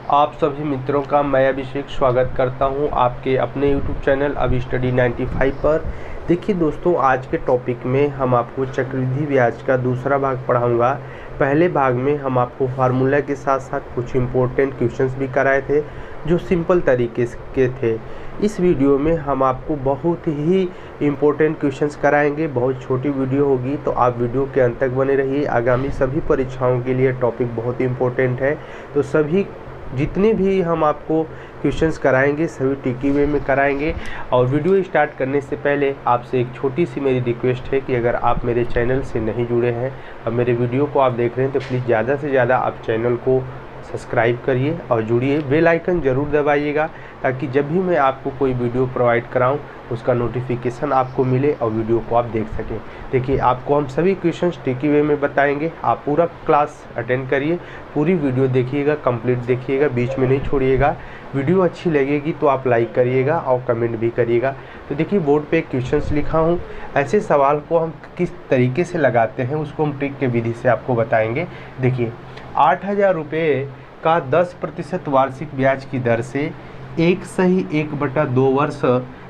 आप सभी मित्रों का मैं अभिषेक स्वागत करता हूं आपके अपने YouTube चैनल अभी स्टडी 95 पर। देखिए दोस्तों, आज के टॉपिक में हम आपको चक्रवृद्धि ब्याज का दूसरा भाग पढ़ाऊंगा। पहले भाग में हम आपको फार्मूला के साथ साथ कुछ इम्पोर्टेंट क्वेश्चंस भी कराए थे जो सिंपल तरीके के थे। इस वीडियो में हम आपको बहुत ही इम्पोर्टेंट क्वेश्चंस कराएंगे। बहुत छोटी वीडियो होगी तो आप वीडियो के अंत तक बने रहिए। आगामी सभी परीक्षाओं के लिए टॉपिक बहुत इम्पोर्टेंट है, तो सभी जितने भी हम आपको क्वेश्चंस कराएंगे सभी टिकी वे में कराएंगे। और वीडियो स्टार्ट करने से पहले आपसे एक छोटी सी मेरी रिक्वेस्ट है कि अगर आप मेरे चैनल से नहीं जुड़े हैं और मेरे वीडियो को आप देख रहे हैं तो प्लीज़ ज़्यादा से ज़्यादा आप चैनल को सब्सक्राइब करिए और जुड़िए। बेल आइकन ज़रूर दबाइएगा ताकि जब भी मैं आपको कोई वीडियो प्रोवाइड कराऊं उसका नोटिफिकेशन आपको मिले और वीडियो को आप देख सकें। देखिए, आपको हम सभी क्वेश्चंस टिकी वे में बताएंगे। आप पूरा क्लास अटेंड करिए, पूरी वीडियो देखिएगा, कंप्लीट देखिएगा, बीच में नहीं छोड़िएगा। वीडियो अच्छी लगेगी तो आप लाइक करिएगा और कमेंट भी करिएगा। तो देखिए, बोर्ड पे क्वेश्चंस लिखा हूँ। ऐसे सवाल को हम किस तरीके से लगाते हैं उसको हम ट्रिक के विधि से आपको बताएंगे। देखिए, 8,000 रुपये का 10% वार्षिक ब्याज की दर से 1/2 वर्ष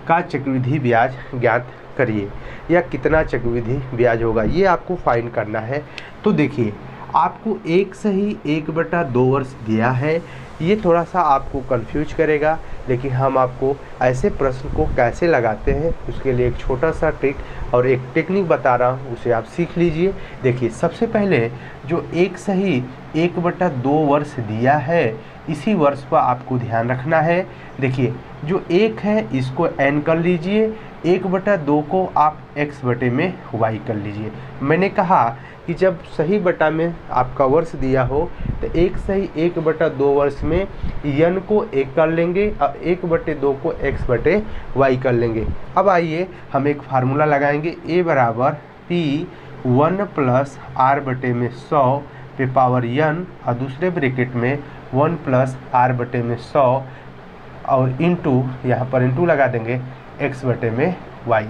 का चक्रवृद्धि ब्याज ज्ञात करिए, या कितना चक्रवृद्धि ब्याज होगा ये आपको फाइंड करना है। तो देखिए, आपको 1/2 वर्ष दिया है, ये थोड़ा सा आपको कंफ्यूज करेगा, लेकिन हम आपको ऐसे प्रश्न को कैसे लगाते हैं उसके लिए एक छोटा सा ट्रिक और एक टेक्निक बता रहा हूँ, उसे आप सीख लीजिए। देखिए, सबसे पहले जो 1/2 वर्ष दिया है इसी वर्ष पर आपको ध्यान रखना है। देखिए, जो 1 है इसको n कर लीजिए, 1/2 को आप x बटे में y कर लीजिए। मैंने कहा कि जब सही बटा में आपका वर्ष दिया हो तो 1/2 वर्ष में n को 1 कर लेंगे और 1/2 को x बटे y कर लेंगे। अब आइए हम एक फार्मूला लगाएंगे, a बराबर P1 + r बटे में 100 पे पावर n और दूसरे ब्रैकेट में 1 + r बटे में 100 और इंटू, यहाँ पर इंटू लगा देंगे x बटे में y।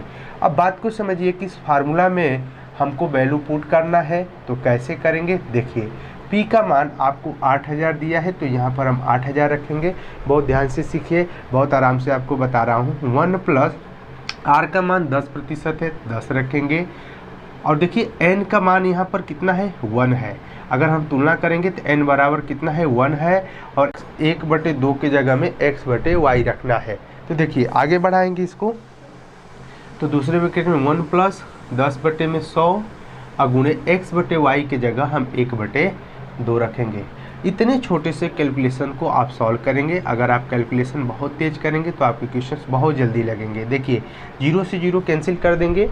अब बात को समझिए कि इस फार्मूला में हमको वैल्यू पुट करना है तो कैसे करेंगे। देखिए, P का मान आपको 8,000 दिया है तो यहाँ पर हम 8,000 रखेंगे। बहुत ध्यान से सीखिए, बहुत आराम से आपको बता रहा हूँ। 1 + r का मान 10% है, 10 रखेंगे। और देखिए, n का मान यहाँ पर कितना है, 1 है। अगर हम तुलना करेंगे तो n बराबर कितना है, 1 है और 1/2 की जगह में x बटे y रखना है। तो देखिए, आगे बढ़ाएंगे इसको तो दूसरे ब्रैकेट में 1 + 10 बटे में 100 और गुणे x बटे y की जगह हम 1/2 रखेंगे। इतने छोटे से कैलकुलेशन को आप सॉल्व करेंगे। अगर आप कैलकुलेशन बहुत तेज करेंगे तो आपके क्वेश्चंस बहुत जल्दी लगेंगे। देखिए, 0 से 0 कैंसिल कर देंगे,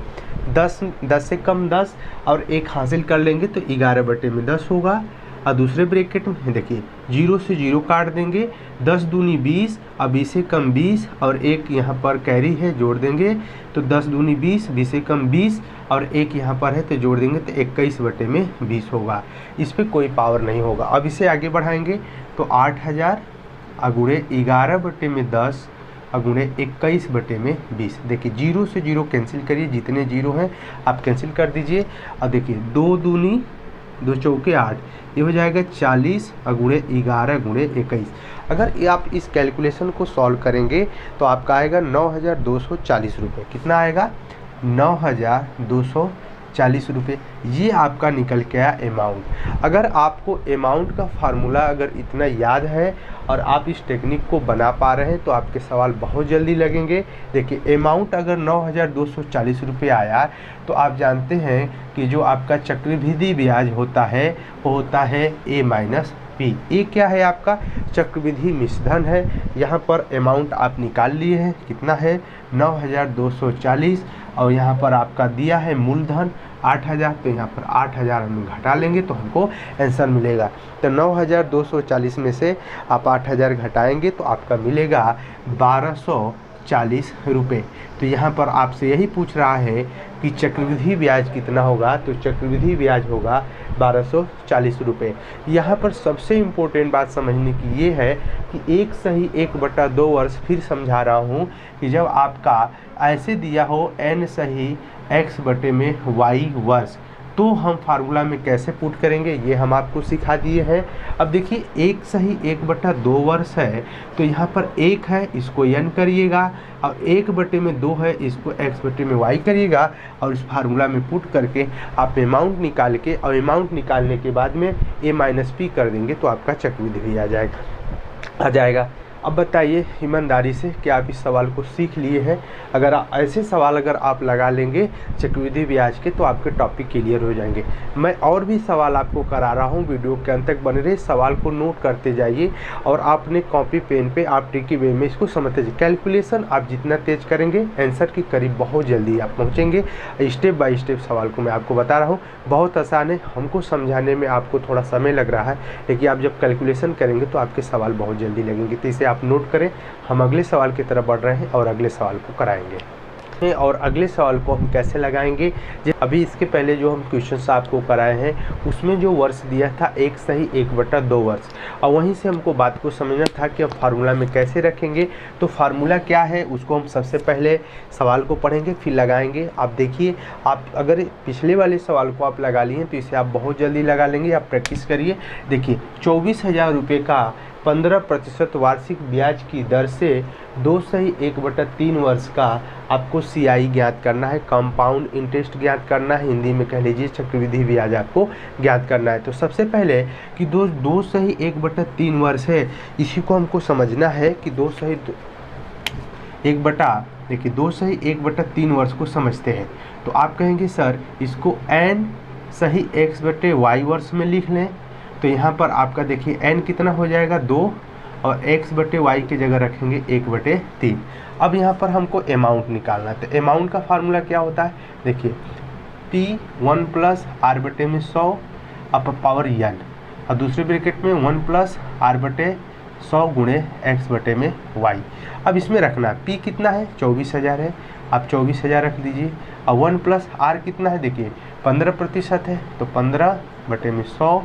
10 से कम 10 और 1 हासिल कर लेंगे तो 11 बटे में 10 होगा। और दूसरे ब्रैकेट में देखिए, 0 से 0 काट देंगे, 10 दूनी 20 और 20 से कम 20 और 1 यहाँ पर कैरी है जोड़ देंगे तो 10 दूनी 20, 20 से कम 20 और 1 यहाँ पर है तो जोड़ देंगे तो 21 बटे में 20 होगा। इस पर कोई पावर नहीं होगा। अब इसे आगे बढ़ाएंगे तो 8,000 गुणे 11 बटे में 10 और गुणे 21 बटे में 20। देखिए, 0 से 0 कैंसिल करिए, जितने 0 हैं आप कैंसिल कर दीजिए। और देखिए, 2 दूनी 2 चौके 8, ये हो जाएगा 40 और गुणे 11 गुणे 21। अगर ये आप इस कैलकुलेशन को सॉल्व करेंगे तो आपका आएगा 9,240 रुपये। कितना आएगा, 9,240 रुपये। ये आपका निकल के आया अमाउंट। अगर आपको अमाउंट का फार्मूला अगर इतना याद है और आप इस टेक्निक को बना पा रहे हैं तो आपके सवाल बहुत जल्दी लगेंगे। देखिए, अमाउंट अगर 9,240 रुपये आया तो आप जानते हैं कि जो आपका चक्रवृद्धि ब्याज होता है वो होता है a - p। ये क्या है, आपका चक्रवृद्धि मिश्रधन है। यहाँ पर अमाउंट आप निकाल लिए हैं, कितना है 9,240 और यहाँ पर आपका दिया है मूलधन 8,000 तो यहाँ पर 8,000 हम घटा लेंगे तो हमको आंसर मिलेगा। तो 9,240 में से आप 8,000 घटाएंगे तो आपका मिलेगा 1,240 रुपये। तो यहाँ पर आपसे यही पूछ रहा है कि चक्रवृद्धि ब्याज कितना होगा, तो चक्रवृद्धि ब्याज होगा 1,240 रुपये। यहाँ पर सबसे इम्पोर्टेंट बात समझने की ये है कि 1/2 वर्ष, फिर समझा रहा हूँ कि जब आपका ऐसे दिया हो n सही x बटे में y वर्ष तो हम फार्मूला में कैसे पुट करेंगे ये हम आपको सिखा दिए हैं। अब देखिए एक सही 1/2 वर्ष है, तो यहाँ पर 1 है, इसको n करिएगा, और 1/2 है, इसको x/y करिएगा, और इस फार्मूला में पुट करके आप अमाउंट निकाल के, और अमाउंट निकालने के बाद में a-p कर देंगे तो आपका चक्रवृद्धि भी आ जाएगा। अब बताइए ईमानदारी से कि आप इस सवाल को सीख लिए हैं। अगर ऐसे सवाल अगर आप लगा लेंगे चक्रवृद्धि ब्याज के तो आपके टॉपिक क्लियर हो जाएंगे। मैं और भी सवाल आपको करा रहा हूं, वीडियो के अंत तक बने रहे, सवाल को नोट करते जाइए और आपने कॉपी पेन पे आप ट्रिकी वे में इसको समझते जाइए। कैलकुलेशन आप जितना तेज करेंगे आंसर के करीब बहुत जल्दी आप पहुँचेंगे। स्टेप बाय स्टेप सवाल को मैं आपको बता रहा हूँ, बहुत आसान है। हमको समझाने में आपको थोड़ा समय लग रहा है, लेकिन आप जब कैलकुलेशन करेंगे तो आपके सवाल बहुत जल्दी लगेंगे। तो इसे आप नोट करें। हम अगले सवाल की तरफ बढ़ रहे हैं और अगले सवाल को कराएंगे। और अगले सवाल को हम कैसे लगाएंगे, अभी इसके पहले जो हम क्वेश्चंस आपको कराए हैं उसमें जो वर्ष दिया था 1 सही 1/2 वर्ष, और वहीं से हमको बात को समझना था कि अब फार्मूला में कैसे रखेंगे। तो फार्मूला क्या है उसको हम सबसे पहले सवाल को पढ़ेंगे फिर लगाएंगे। आप देखिए, आप अगर पिछले वाले सवाल को आप लगा लिए तो इसे आप बहुत जल्दी लगा लेंगे। आप प्रैक्टिस करिए। देखिए 24,000 रुपये का 15% वार्षिक ब्याज की दर से 2 सही 1/3 वर्ष का आपको CI ज्ञात करना है, कंपाउंड इंटरेस्ट ज्ञात करना है, हिंदी में कह लीजिए चक्रवृद्धि ब्याज आपको ज्ञात करना है। तो सबसे पहले कि 2 सही 1/3 वर्ष है, इसी को हमको समझना है कि 2 सही 1/3 वर्ष को समझते हैं। तो आप कहेंगे सर इसको n सही x/y वर्ष में लिख लें। तो यहाँ पर आपका देखिए n कितना हो जाएगा 2, और x/y की जगह रखेंगे 1/3। अब यहाँ पर हमको अमाउंट निकालना है। तो अमाउंट का फार्मूला क्या होता है, देखिए T1 + r/100 up power n, और दूसरे ब्रैकेट में 1 + r/100 गुणे x/y। अब इसमें रखना है P कितना है 24,000 है, आप 24,000 रख दीजिए, और 1 + r कितना है, देखिए 15% है, तो 15/100।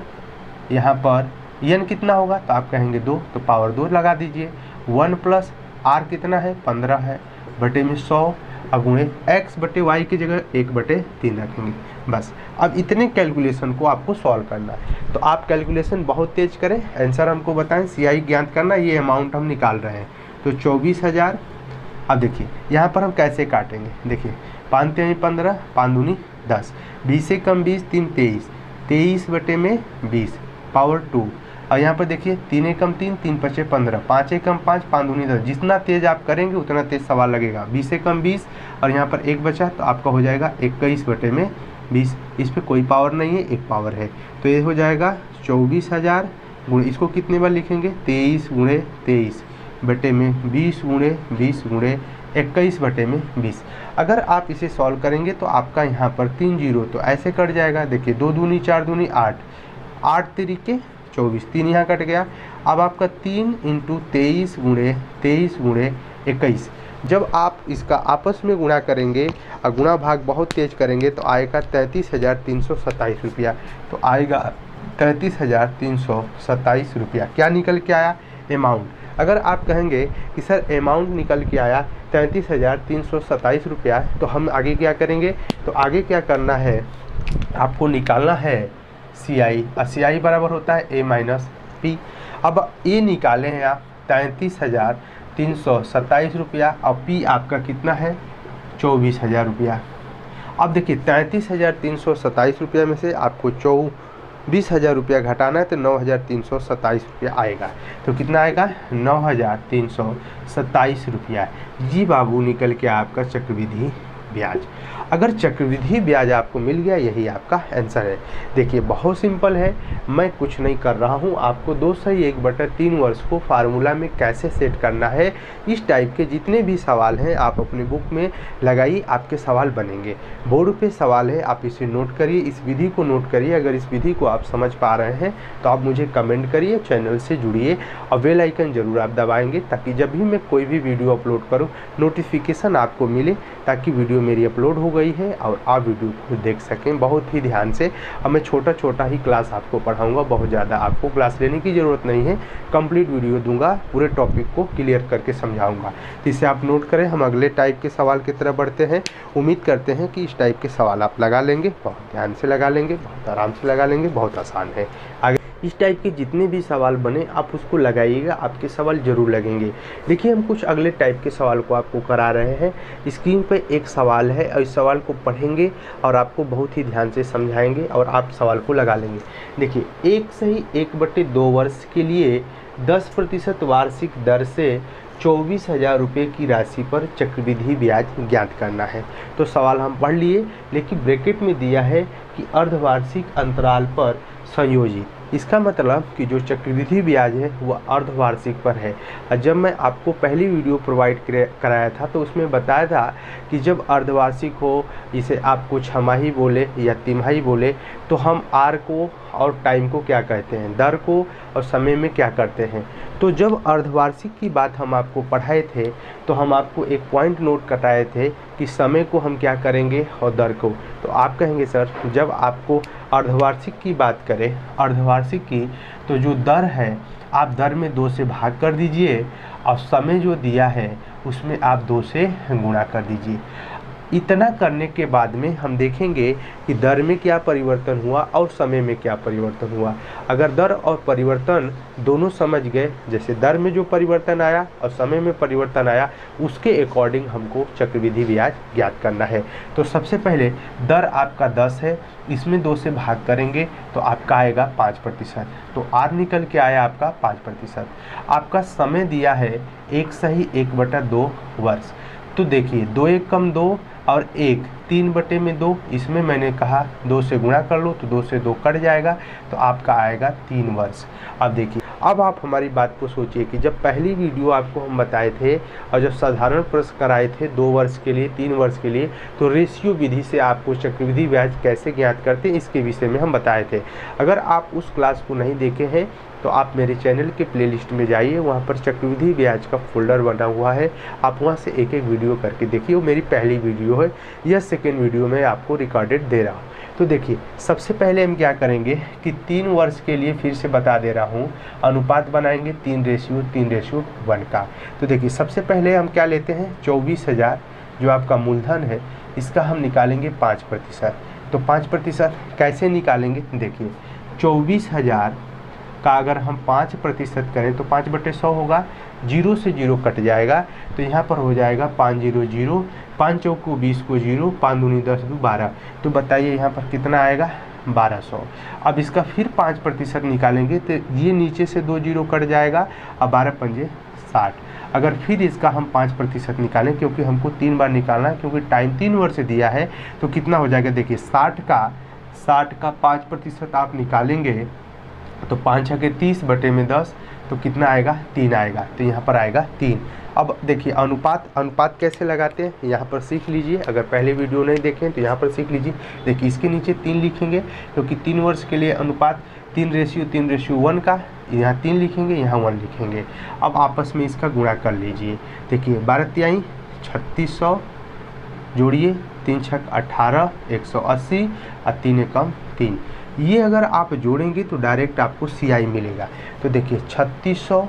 यहाँ पर n कितना होगा, तो आप कहेंगे 2, तो पावर 2 लगा दीजिए। 1 + r कितना है 15 है, बटे में 100, अगुणे x/y की जगह 1/3 रखेंगे। बस अब इतने कैलकुलेशन को आपको सॉल्व करना है। तो आप कैलकुलेशन बहुत तेज करें, आंसर हमको बताएं, CI ज्ञात करना, ये अमाउंट हम निकाल रहे हैं। तो 24,000। अब देखिए यहाँ पर हम कैसे काटेंगे, देखिए 5 × 15, 5 दूनी 10, 20 से कम 20, 3 23, 23/20 पावर 2। और यहाँ पर देखिए 3 × 3, 3 × 5 15, 5 × 5, 5 दूनी 10। जितना तेज आप करेंगे उतना तेज सवाल लगेगा। 20 से कम 20, और यहाँ पर 1 बचा तो आपका हो जाएगा 21/20। इस पर कोई पावर नहीं है, एक पावर है, तो ये हो जाएगा 24,000 गुणे, इसको कितने बार लिखेंगे 23 × 23 बटे में 20 × 20 गुणे 21/20। अगर आप इसे सॉल्व करेंगे तो आपका यहाँ पर 3 0 तो ऐसे कट जाएगा। देखिए 2 दूनी 4 दूनी 8, 8 तिरिके 24, 3 यहाँ कट गया। अब आपका 3 × 23 गुणे 23 गुणे 21। जब आप इसका आपस में गुणा करेंगे और गुणा भाग बहुत तेज करेंगे तो आएगा 33,327 रुपया। तो आएगा 33,327 रुपया। क्या निकल के आया, अमाउंट। अगर आप कहेंगे कि सर अमाउंट निकल के आया 33,327 रुपया, तो हम आगे क्या करेंगे, तो आगे क्या करना है, आपको निकालना है CI, और CI बराबर होता है A - P। अब A निकाले हैं आप 33,327 रुपया, और P आपका कितना है 24,000 रुपया। अब देखिए 33,327 रुपया में से आपको 24,000 रुपया घटाना है, तो 9,327 रुपया आएगा। तो कितना आएगा 9,327 रुपया। जी बाबू निकल के आपका चक्रवृद्धि ब्याज। अगर चक्रवृद्धि ब्याज आपको मिल गया, यही आपका आंसर है। देखिए बहुत सिंपल है, मैं कुछ नहीं कर रहा हूँ, आपको 2 सही 1/3 वर्ष को फार्मूला में कैसे सेट करना है, इस टाइप के जितने भी सवाल हैं आप अपने बुक में लगाइए, आपके सवाल बनेंगे। बोर्ड पे सवाल है, आप इसे नोट करिए, इस विधि को नोट करिए। अगर इस विधि को आप समझ पा रहे हैं तो आप मुझे कमेंट करिए, चैनल से जुड़िए और बेल आइकन ज़रूर आप दबाएंगे, ताकि जब भी मैं कोई भी वीडियो अपलोड करूँ नोटिफिकेशन आपको मिले, ताकि वीडियो वीडियो मेरी अपलोड हो गई है और आप वीडियो को देख सकें बहुत ही ध्यान से। अब मैं छोटा छोटा ही क्लास आपको पढ़ाऊँगा, बहुत ज़्यादा आपको क्लास लेने की ज़रूरत नहीं है। कंप्लीट वीडियो दूंगा, पूरे टॉपिक को क्लियर करके समझाऊंगा। इसे आप नोट करें। हम अगले टाइप के सवाल की तरफ बढ़ते हैं। उम्मीद करते हैं कि इस टाइप के सवाल आप लगा लेंगे, बहुत ध्यान से लगा लेंगे, बहुत आराम से लगा लेंगे, बहुत आसान है। आगे इस टाइप के जितने भी सवाल बने आप उसको लगाइएगा, आपके सवाल जरूर लगेंगे। देखिए हम कुछ अगले टाइप के सवाल को आपको करा रहे हैं। स्क्रीन पे एक सवाल है और इस सवाल को पढ़ेंगे और आपको बहुत ही ध्यान से समझाएंगे और आप सवाल को लगा लेंगे। देखिए 1/2 वर्ष के लिए 10% वार्षिक दर से 24,000 रुपये की राशि पर चक्रवृद्धि ब्याज ज्ञात करना है। तो सवाल हम पढ़ लिए, लेकिन ब्रैकेट में दिया है कि अर्धवार्षिक अंतराल पर संयोजित। इसका मतलब कि जो चक्रवृद्धि ब्याज है वह अर्धवार्षिक पर है। और जब मैं आपको पहली वीडियो प्रोवाइड कराया था तो उसमें बताया था कि जब अर्धवार्षिक हो, इसे आप कुछ छमाही बोले या तिमाही बोले, तो हम आर को और टाइम को क्या कहते हैं, दर को और समय में क्या करते हैं। तो जब अर्धवार्षिक की बात हम आपको पढ़ाए थे तो हम आपको एक पॉइंट नोट कराए थे कि समय को हम क्या करेंगे और दर को। तो आप कहेंगे सर जब आपको अर्धवार्षिक की बात करें, अर्धवार्षिक की, तो जो दर है आप दर में 2 से भाग कर दीजिए और समय जो दिया है उसमें आप 2 से गुणा कर दीजिए। इतना करने के बाद में हम देखेंगे कि दर में क्या परिवर्तन हुआ और समय में क्या परिवर्तन हुआ। अगर दर और परिवर्तन दोनों समझ गए, जैसे दर में जो परिवर्तन आया और समय में परिवर्तन आया, उसके अकॉर्डिंग हमको चक्रवृद्धि ब्याज ज्ञात करना है। तो सबसे पहले दर आपका 10 है, इसमें 2 से भाग करेंगे तो आपका आएगा 5%। तो आर निकल के आया आपका 5%। आपका समय दिया है 1/2 वर्ष। तो देखिए 2 1 कम 2 और 1 3/2, इसमें मैंने कहा 2 से गुणा कर लो तो 2 से 2 कट जाएगा, तो आपका आएगा 3 वर्ष। अब देखिए, अब आप हमारी बात को सोचिए कि जब पहली वीडियो आपको हम बताए थे और जब साधारण प्रश्न कराए थे 2 वर्ष के लिए, 3 वर्ष के लिए, तो रेशियो विधि से आपको चक्रवृद्धि ब्याज कैसे ज्ञात करते हैं इसके विषय में हम बताए थे। अगर आप उस क्लास को नहीं देखे हैं तो आप मेरे चैनल के प्लेलिस्ट में जाइए, वहाँ पर चक्रवृद्धि ब्याज का फोल्डर बना हुआ है, आप वहाँ से एक एक वीडियो करके देखिए। वो मेरी पहली वीडियो है, यह सेकेंड वीडियो में आपको रिकॉर्डेड दे रहा हूँ। तो देखिए सबसे पहले हम क्या करेंगे कि 3 वर्ष के लिए फिर से बता दे रहा हूँ, अनुपात बनाएंगे 3:1 का। तो देखिए सबसे पहले हम क्या लेते हैं, 24,000 जो आपका मूलधन है इसका हम निकालेंगे 5%। तो 5% कैसे निकालेंगे, देखिए 24,000 का अगर हम 5% करें तो 5/100 होगा, 0 से 0 कट जाएगा, तो यहाँ पर हो जाएगा 5 0 0, 5 चौक को 20 को 0, 5 दूनी 10 2 12। तो बताइए यहाँ पर कितना आएगा, 1200। अब इसका फिर 5% निकालेंगे तो ये नीचे से 2 0 कट जाएगा और 12 पंजे 60। अगर फिर इसका हम 5% निकालें, क्योंकि हमको 3 बार निकालना है, क्योंकि टाइम 3 वर्ष दिया है, तो कितना हो जाएगा, देखिए 60 का 5% आप निकालेंगे तो 5 छके 30/10, तो कितना आएगा, 3 आएगा। तो यहाँ पर आएगा 3। अब देखिए अनुपात कैसे लगाते हैं यहाँ पर सीख लीजिए। अगर पहले वीडियो नहीं देखें तो यहाँ पर सीख लीजिए। देखिए इसके नीचे 3 लिखेंगे, क्योंकि 3 वर्ष के लिए अनुपात 3:1 का, यहाँ 3 लिखेंगे, यहाँ 1 लिखेंगे। अब आपस में इसका गुणा कर लीजिए। देखिए 12 तिहाई 3600, जोड़िए 3 छक 18, 180 और 3 एकम 3। ये अगर आप जोड़ेंगे तो डायरेक्ट आपको CI मिलेगा। तो देखिए 3600,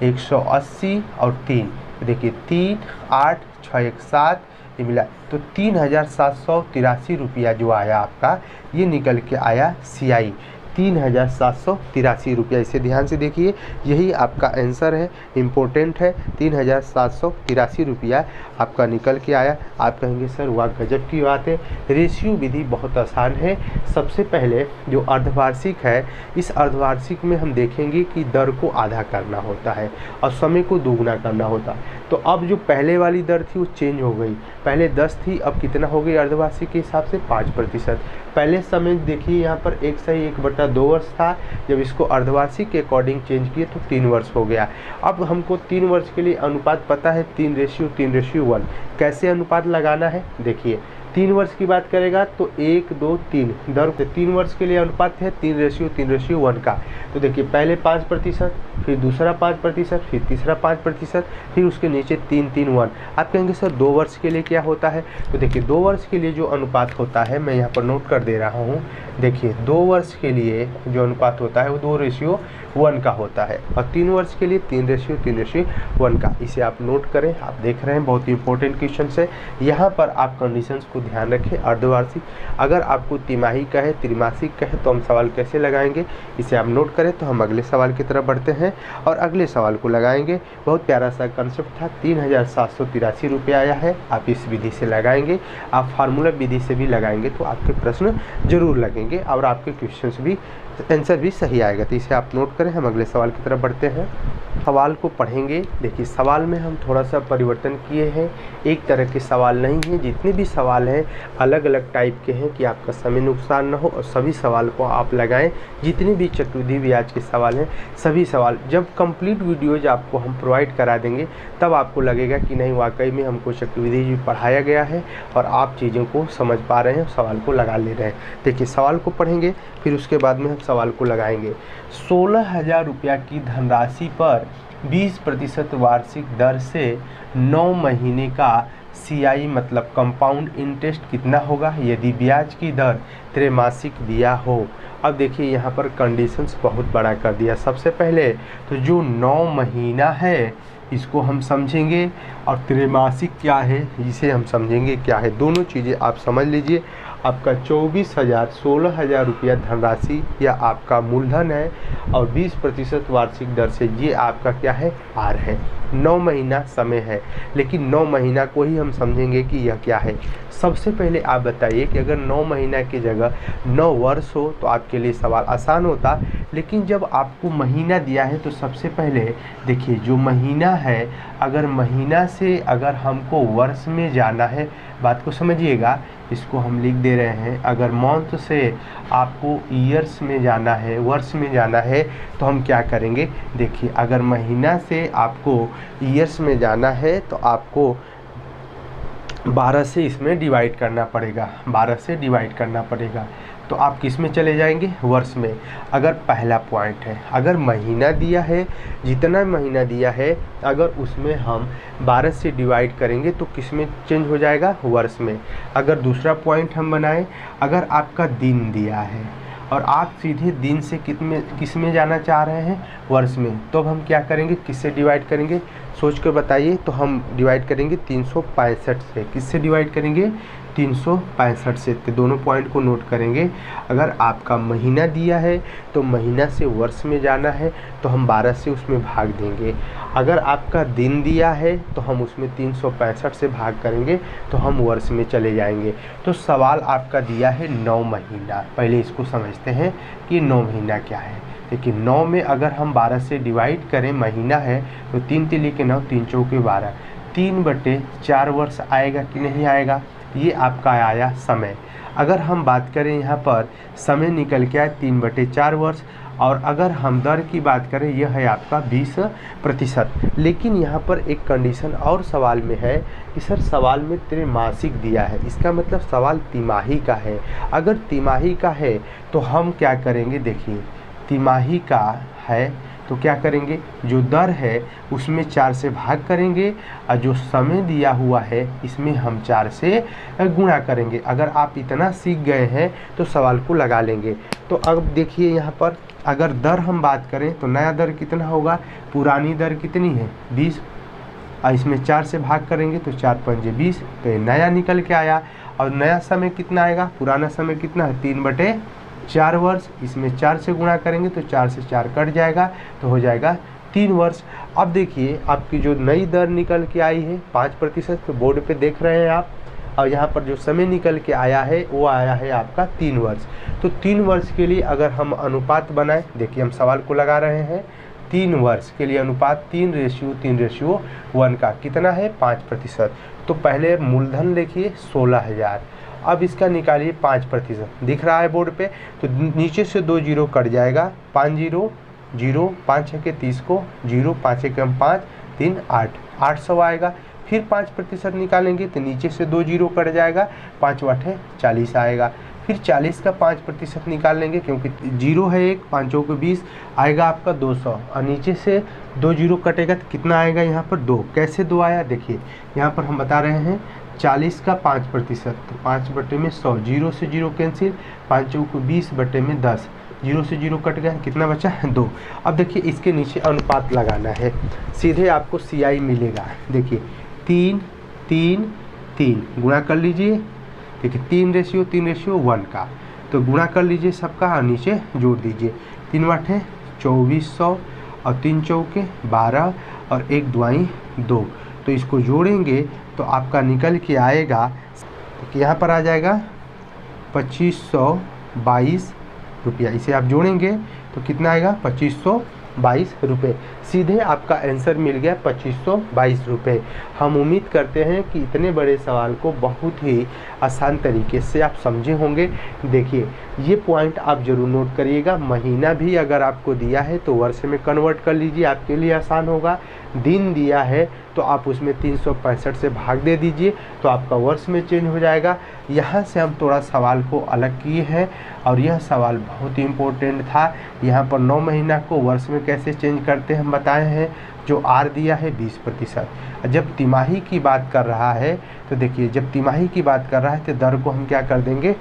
180 और 3, देखिए 3 8 6 1 7, ये मिला तो 3,783 रुपया जो आया आपका, ये निकल के आया CI 3,783 रुपया। इसे ध्यान से देखिए, यही आपका आंसर है, इम्पोर्टेंट है। 3,783 रुपया आपका निकल के आया। आप कहेंगे सर वाह गजब की बात है। रेशियो विधि बहुत आसान है। सबसे पहले जो अर्धवार्षिक है, इस अर्धवार्षिक में हम देखेंगे कि दर को आधा करना होता है और समय को दोगुना करना होता है। तो अब जो पहले वाली दर थी वो चेंज हो गई, पहले 10 थी, अब कितना हो गई अर्धवार्षिक के हिसाब से 5%। पहले समय देखिए यहाँ पर 1/2 वर्ष था, जब इसको अर्धवार्षिक के अकॉर्डिंग चेंज किए तो 3 वर्ष हो गया। अब हमको 3 वर्ष के लिए अनुपात पता है 3:1। कैसे अनुपात लगाना है, देखिए 3 वर्ष की बात करेगा तो 1 2 3 दर 3 वर्ष के लिए अनुपात है 3:1 का। तो देखिए पहले 5%, फिर दूसरा 5%, फिर तीसरा 5%, फिर उसके नीचे 3 3 1। आप कहेंगे सर 2 वर्ष के लिए क्या होता है? तो देखिए 2 वर्ष के लिए जो अनुपात होता है मैं यहाँ पर नोट कर दे रहा हूँ। देखिए 2 वर्ष के लिए जो अनुपात होता है वो 2:1 का होता है, और 3 वर्ष के लिए 3:1 का। इसे आप नोट करें। आप देख रहे हैं बहुत ही इंपॉर्टेंट क्वेश्चन है। यहाँ पर आप कंडीशंस को ध्यान रखें। अर्धवार्षिक, अगर आपको तिमाही का है, त्रैमासिक का है, तो हम सवाल कैसे लगाएंगे इसे आप नोट करें। तो हम अगले सवाल की तरफ बढ़ते हैं और अगले सवाल को लगाएंगे। बहुत प्यारा सा कंसेप्ट था। 3783 रुपये आया है। आप इस विधि से लगाएंगे, आप फार्मूला विधि से भी लगाएंगे तो आपके प्रश्न जरूर लगेंगे और आपके क्वेश्चंस भी आंसर भी सही आएगा। तो इसे आप नोट करें। हम अगले सवाल की तरफ बढ़ते हैं। सवाल को पढ़ेंगे। देखिए सवाल में हम थोड़ा सा परिवर्तन किए हैं। एक तरह के सवाल नहीं हैं, जितने भी सवाल हैं अलग अलग टाइप के हैं कि आपका समय नुकसान ना हो और सभी सवाल को आप लगाएं। जितने भी चक्रवृद्धि ब्याज के सवाल हैं सभी सवाल जब कंप्लीट वीडियोज आपको हम प्रोवाइड करा देंगे तब आपको लगेगा कि नहीं वाकई में हमको चक्रवृद्धि भी पढ़ाया गया है और आप चीज़ों को समझ पा रहे हैं, सवाल को लगा ले रहे हैं। देखिए सवाल को पढ़ेंगे फिर उसके बाद में हम सवाल को लगाएंगे। 16,000 रुपया की धनराशि पर 20% वार्षिक दर से 9 महीने का CI मतलब कंपाउंड इंटरेस्ट कितना होगा यदि ब्याज की दर त्रैमासिक दिया हो। अब देखिए यहाँ पर कंडीशंस बहुत बड़ा कर दिया। सबसे पहले तो जो 9 महीना है इसको हम समझेंगे और त्रैमासिक क्या है इसे हम समझेंगे क्या है। दोनों चीज़ें आप समझ लीजिए। आपका 24,000 16,000 रुपया धनराशि या आपका मूलधन है और 20% वार्षिक दर से ये आपका क्या है आर है। 9 महीना समय है, लेकिन 9 महीना को ही हम समझेंगे कि यह क्या है। सबसे पहले आप बताइए कि अगर 9 महीना की जगह 9 वर्ष हो तो आपके लिए सवाल आसान होता, लेकिन जब आपको महीना दिया है तो सबसे पहले देखिए जो महीना है अगर महीना से अगर हमको वर्ष में जाना है, बात को समझिएगा, इसको हम लिख दे रहे हैं। अगर मंथ से आपको ईयर्स में जाना है, वर्ष में जाना है तो हम क्या करेंगे। देखिए अगर महीना से आपको ईयर्स में जाना है तो आपको 12 से इसमें डिवाइड करना पड़ेगा, 12 से डिवाइड करना पड़ेगा। तो आप किस में चले जाएंगे वर्ष में। अगर पहला पॉइंट है अगर महीना दिया है, जितना महीना दिया है अगर उसमें हम 12 से डिवाइड करेंगे तो किस में चेंज हो जाएगा वर्ष में। अगर दूसरा पॉइंट हम बनाएं, अगर आपका दिन दिया है और आप सीधे दिन से किस में जाना चाह रहे हैं वर्ष में, तो हम क्या करेंगे किससे डिवाइड करेंगे सोच के बताइए। तो हम डिवाइड करेंगे 365 से। किससे डिवाइड करेंगे 365 से। तो दोनों पॉइंट को नोट करेंगे। अगर आपका महीना दिया है तो महीना से वर्ष में जाना है तो हम 12 से उसमें भाग देंगे। अगर आपका दिन दिया है तो हम उसमें 365 से भाग करेंगे तो हम वर्ष में चले जाएंगे। तो सवाल आपका दिया है 9 महीना। पहले इसको समझते हैं कि 9 महीना क्या है। देखिए 9 में अगर हम 12 से डिवाइड करें, महीना है तो 3 तिली के 9 3 चौके 12, 3/4 वर्ष आएगा कि नहीं आएगा। ये आपका आया समय। अगर हम बात करें यहाँ पर समय निकल के आए 3/4 वर्ष, और अगर हम दर की बात करें यह है आपका 20%। लेकिन यहाँ पर एक कंडीशन और सवाल में है कि सर सवाल में त्रैमासिक दिया है, इसका मतलब सवाल तिमाही का है। अगर तिमाही का है तो हम क्या करेंगे, देखिए तिमाही का है तो क्या करेंगे, जो दर है उसमें 4 से भाग करेंगे और जो समय दिया हुआ है इसमें हम 4 से गुणा करेंगे। अगर आप इतना सीख गए हैं तो सवाल को लगा लेंगे। तो अब देखिए यहाँ पर अगर दर हम बात करें तो नया दर कितना होगा, पुरानी दर कितनी है 20, और इसमें 4 से भाग करेंगे तो 4 पंजे 20, तो ये नया निकल के आया। और नया समय कितना आएगा, पुराना समय कितना है 3/4 वर्ष, इसमें 4 से गुणा करेंगे तो 4 से 4 कट जाएगा तो हो जाएगा 3 वर्ष। अब देखिए आपकी जो नई दर निकल के आई है 5%, तो बोर्ड पे देख रहे हैं आप, और यहाँ पर जो समय निकल के आया है वो आया है आपका 3 वर्ष। तो 3 वर्ष के लिए अगर हम अनुपात बनाएं, देखिए हम सवाल को लगा रहे हैं 3 वर्ष के लिए अनुपात 3:1 का कितना है 5%। तो पहले मूलधन लिखिए 16,000, अब इसका निकालिए 5%, दिख रहा है बोर्ड पे। तो नीचे से 2 जीरो कट जाएगा, 5 0 0, 5 के 30 को 0, 5 के 5, 3 8, 800 आएगा। फिर 5% निकालेंगे तो नीचे से 2 जीरो कट जाएगा, 5 8 40 आएगा। फिर 40 का 5% निकाल लेंगे, क्योंकि 0 है एक, 5 चौके 20 आएगा आपका 200, और नीचे से 2 जीरो कटेगा तो कितना आएगा यहाँ पर 2। कैसे 2 आया देखिए, यहाँ पर हम बता रहे हैं 40 का 5%, तो 5/100, 0 से 0 कैंसिल, 5 चौके 20/10, 0 से 0 कट गया, कितना बचा 2। अब देखिए इसके नीचे अनुपात लगाना है, सीधे आपको CI मिलेगा। देखिए 3 3 3 गुणा कर लीजिए, देखिए 3:1 का, तो गुणा कर लीजिए सबका और नीचे जोड़ दीजिए। 3 8 2400 और 3 चौके 12 और 1 दुआई 2, तो इसको जोड़ेंगे तो आपका निकल के आएगा, तो यहाँ पर आ जाएगा 2522 रुपया। इसे आप जोड़ेंगे तो कितना आएगा 2522 रुपये। सीधे आपका आंसर मिल गया 2522 रुपये। हम उम्मीद करते हैं कि इतने बड़े सवाल को बहुत ही आसान तरीके से आप समझे होंगे। देखिए ये पॉइंट आप ज़रूर नोट करिएगा। महीना भी अगर आपको दिया है तो वर्ष में कन्वर्ट कर लीजिए, आपके लिए आसान होगा। दिन दिया है तो आप उसमें 365 से भाग दे दीजिए, तो आपका वर्ष में चेंज हो जाएगा। यहाँ से हम थोड़ा सवाल को अलग किए हैं और यह सवाल बहुत ही इम्पोर्टेंट था। यहाँ पर 9 महीना को वर्ष में कैसे चेंज करते हैं हम बताए हैं। जो R दिया है 20%। जब तिमाही की बात कर रहा है तो देखिए, जब तिमाही की बात कर रहा है तो दर को हम क्या कर देंगे,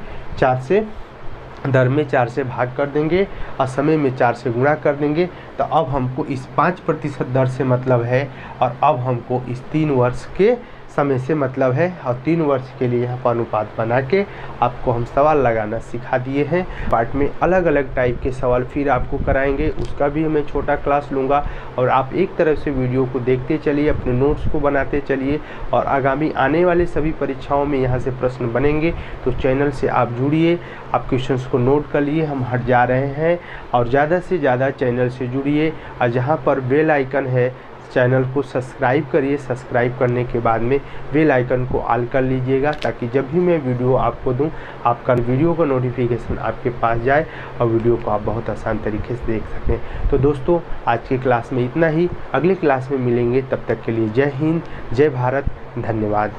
दर में 4 से भाग कर देंगे और समय में 4 से गुणा कर देंगे। तो अब हमको इस 5% दर से मतलब है, और अब हमको इस 3 वर्ष के समय से मतलब है, और 3 वर्ष के लिए यहाँ पर अनुपात बना के आपको हम सवाल लगाना सिखा दिए हैं। पार्ट में अलग अलग टाइप के सवाल फिर आपको कराएंगे, उसका भी मैं छोटा क्लास लूँगा। और आप एक तरफ से वीडियो को देखते चलिए, अपने नोट्स को बनाते चलिए, और आगामी आने वाले सभी परीक्षाओं में यहाँ से प्रश्न बनेंगे। तो चैनल से आप जुड़िए, आप क्वेश्चंस को नोट कर लिए, हम हट जा रहे हैं। और ज़्यादा से ज़्यादा चैनल से जुड़िए, और जहाँ पर बेल आइकन है चैनल को सब्सक्राइब करिए। सब्सक्राइब करने के बाद में बेल आइकन को ऑल कर लीजिएगा, ताकि जब भी मैं वीडियो आपको दूं, आपका वीडियो का नोटिफिकेशन आपके पास जाए और वीडियो को आप बहुत आसान तरीके से देख सकें। तो दोस्तों आज की क्लास में इतना ही, अगली क्लास में मिलेंगे, तब तक के लिए जय हिंद, जय भारत, धन्यवाद।